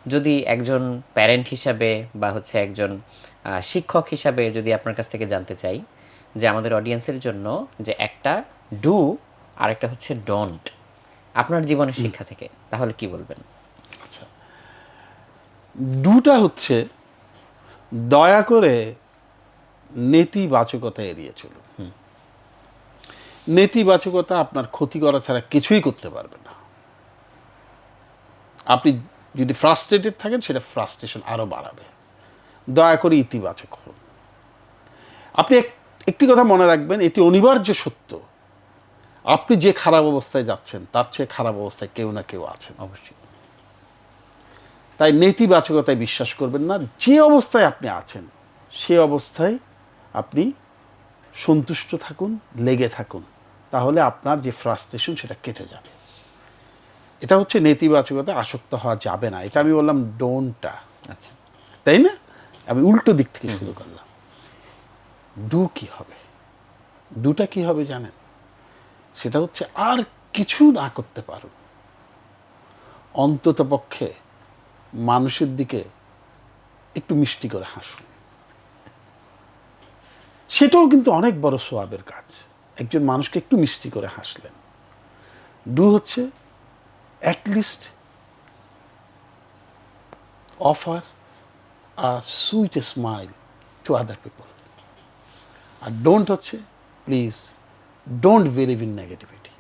যদি একজন প্যারেন্ট হিসাবে বা হচ্ছে একজন শিক্ষক হিসাবে যদি আপনার কাছ থেকে জানতে চাই যে আমাদের অডিয়েন্সের জন্য যে একটা ডু আর একটা হচ্ছে ডোন্ট আপনার জীবনের শিক্ষা থেকে, তাহলে কি বলবেন? আচ্ছা, ডুটা হচ্ছে দয়া করে নেতিবাচকতা এড়িয়ে চলুন। নেতিবাচকতা আপনার ক্ষতি করা ছাড়া কিছুই করতে পারবে না। আপনি যদি ফ্রাস্ট্রেটেড থাকেন, সেটা ফ্রাস্ট্রেশন আরও বাড়াবে। দয়া করে ইতিবাচক হন। আপনি একটি কথা মনে রাখবেন, এটি অনিবার্য সত্য, আপনি যে খারাপ অবস্থায় যাচ্ছেন তার চেয়ে খারাপ অবস্থায় কেউ না কেউ আছেন। অবশ্যই। তাই নেতিবাচকতায় বিশ্বাস করবেন না। যে অবস্থায় আপনি আছেন সে অবস্থায় আপনি সন্তুষ্ট থাকুন, লেগে থাকুন, তাহলে আপনার যে ফ্রাস্ট্রেশন সেটা কেটে যাবে। এটা হচ্ছে নেতিবাচকতা আসক্ত হওয়া যাবে না। এটা আমি বললাম ডোন্টটা, আচ্ছা। তাই না? আমি উল্টো দিক থেকে শুরু করলাম। ডু কি হবে? ডুটা কি হবে জানেন? সেটা হচ্ছে আর কিছু না করতে পারো, অন্তত পক্ষে মানুষের দিকে একটু মিষ্টি করে হাসুন। সেটাও কিন্তু অনেক বড় সোয়াবের কাজ। একজন মানুষকে একটু মিষ্টি করে হাসলেন। ডু হচ্ছে at least offer a sweet smile to other people. আর ডোন্ট হচ্ছে please don't believe in negativity.